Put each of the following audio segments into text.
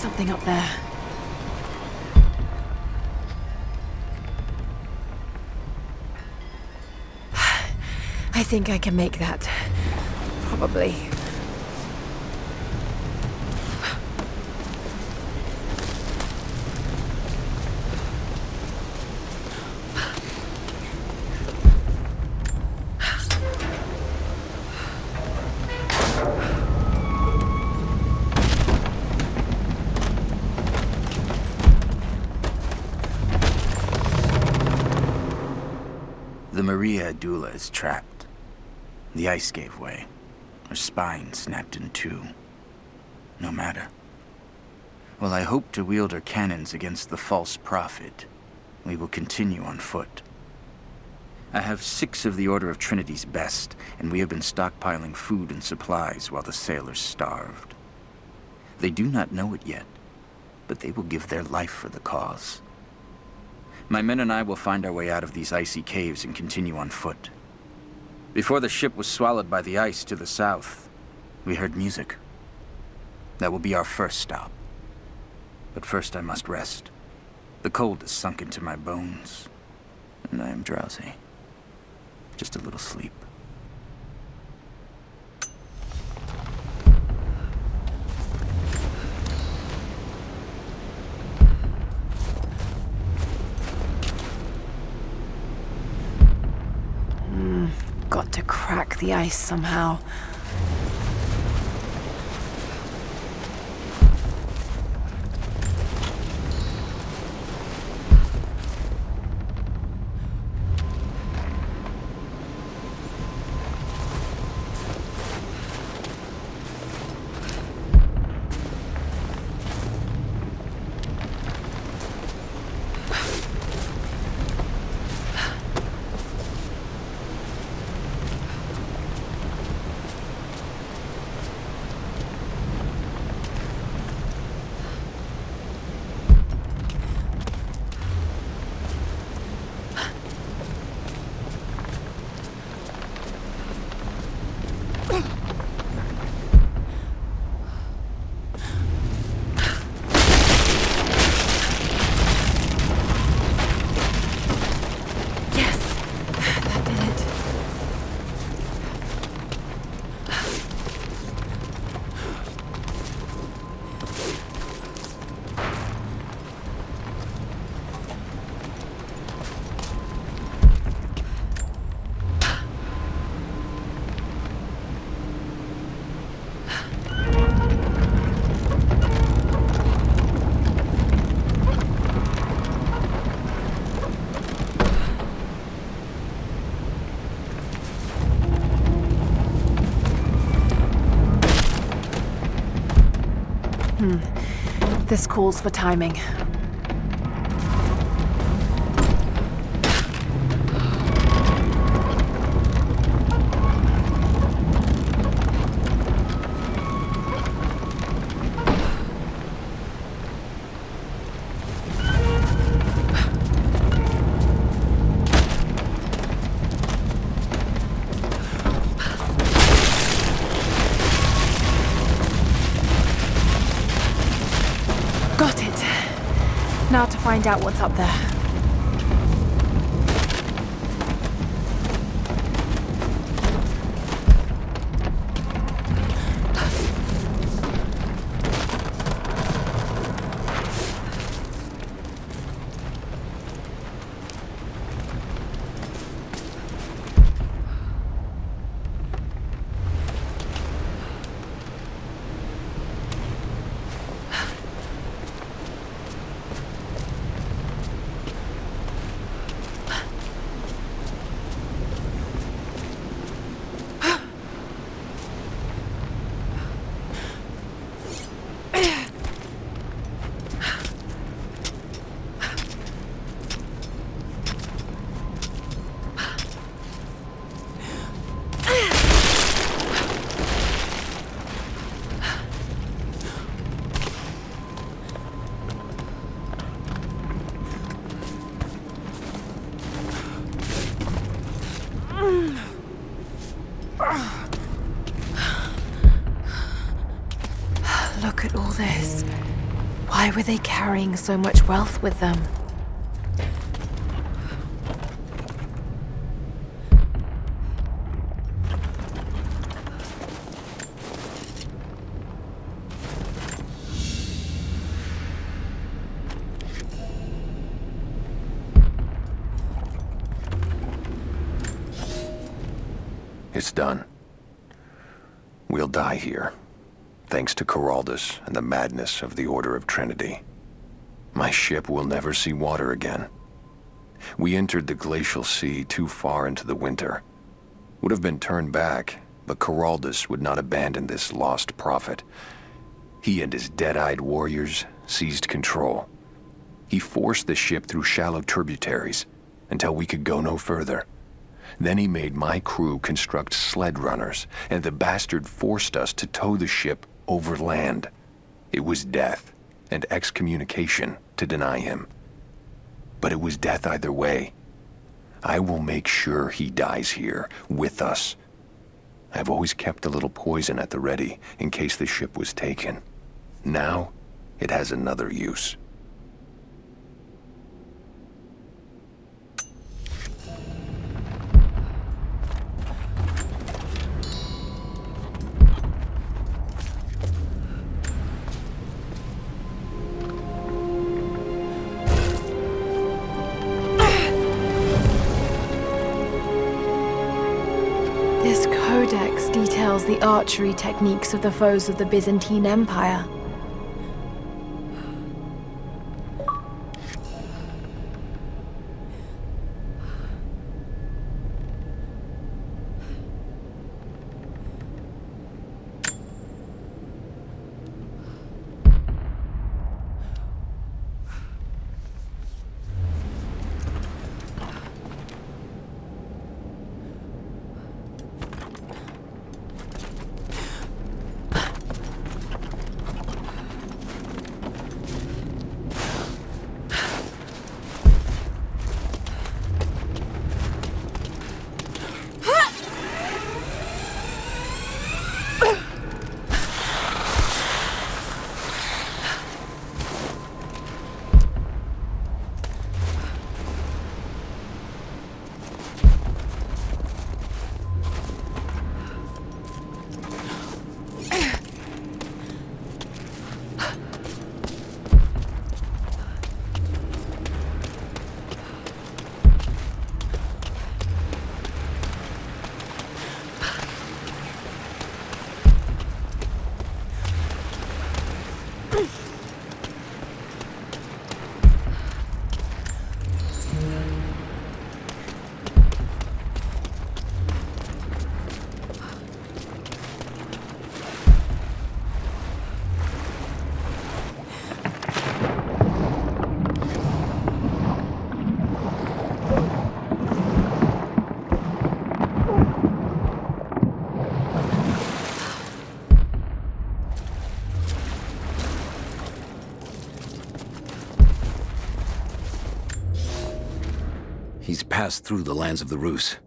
something up there. I think I can make that. Probably. The Maria Adula is trapped. The ice gave way. Her spine snapped in two. No matter. While I hope to wield her cannons against the false prophet, we will continue on foot. I have 6 of the Order of Trinity's best, and we have been stockpiling food and supplies while the sailors starved. They do not know it yet, but they will give their life for the cause. My men and I will find our way out of these icy caves and continue on foot. Before the ship was swallowed by the ice to the south, we heard music. That will be our first stop. But first I must rest. The cold has sunk into my bones, and I am drowsy. Just a little sleep. Got to crack the ice somehow. This calls for timing. Now to find out what's up there. Look at all this. Why were they carrying so much wealth with them? It's done. We'll die here, thanks to Coraldus and the madness of the Order of Trinity. My ship will never see water again. We entered the glacial sea too far into the winter. Would have been turned back, but Coraldus would not abandon this lost prophet. He and his dead-eyed warriors seized control. He forced the ship through shallow tributaries until we could go no further. Then he made my crew construct sled runners, and the bastard forced us to tow the ship over land. It was death and excommunication to deny him. But it was death either way. I will make sure he dies here, with us. I've always kept a little poison at the ready in case the ship was taken. Now, it has another use. This codex details the archery techniques of the foes of the Byzantine Empire. He's passed through the lands of the Rus.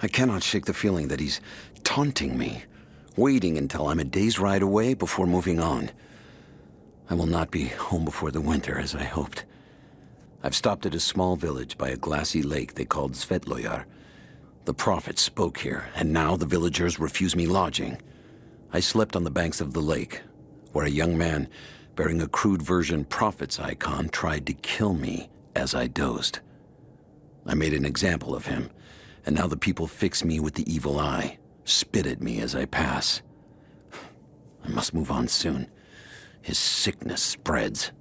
I cannot shake the feeling that he's taunting me, waiting until I'm a day's ride away before moving on. I will not be home before the winter, as I hoped. I've stopped at a small village by a glassy lake they called SVETLOYAR. The prophet spoke here, and now the villagers refuse me lodging. I slept on the banks of the lake, where a young man bearing a crude version prophet's icon tried to kill me as I dozed. I made an example of him, and now the people fix me with the evil eye, spit at me as I pass. I must move on soon. His sickness spreads.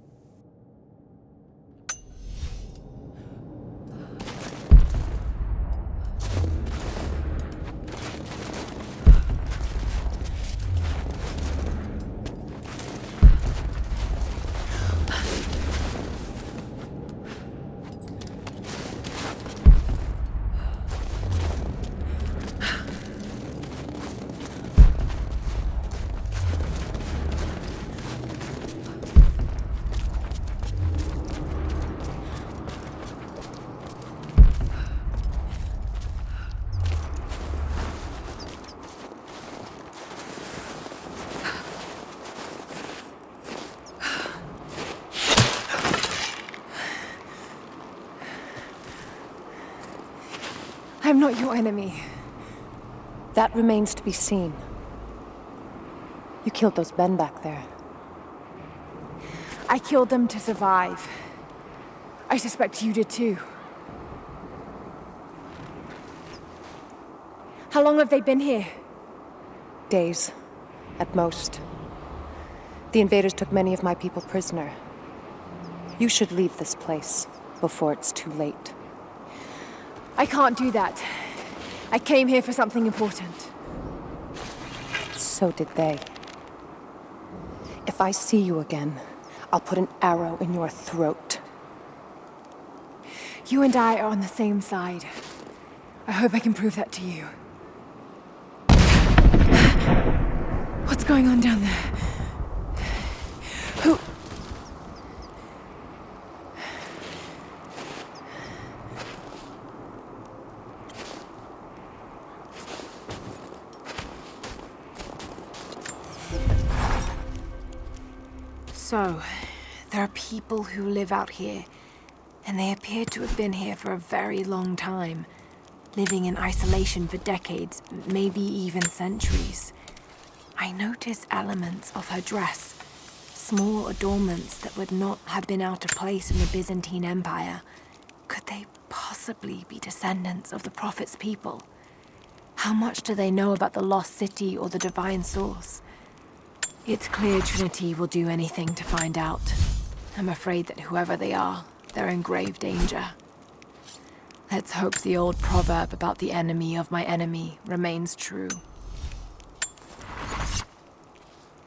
I'm not your enemy. That remains to be seen. You killed those men back there. I killed them to survive. I suspect you did too. How long have they been here? Days, at most. The invaders took many of my people prisoner. You should leave this place before it's too late. I can't do that. I came here for something important. So did they. If I see you again, I'll put an arrow in your throat. You and I are on the same side. I hope I can prove that to you. What's going on down there? Who... So, there are people who live out here, and they appear to have been here for a very long time, living in isolation for decades, maybe even centuries. I notice elements of her dress, small adornments that would not have been out of place in the Byzantine Empire. Could they possibly be descendants of the Prophet's people? How much do they know about the lost city or the divine source? It's clear Trinity will do anything to find out. I'm afraid that whoever they are, they're in grave danger. Let's hope the old proverb about the enemy of my enemy remains true.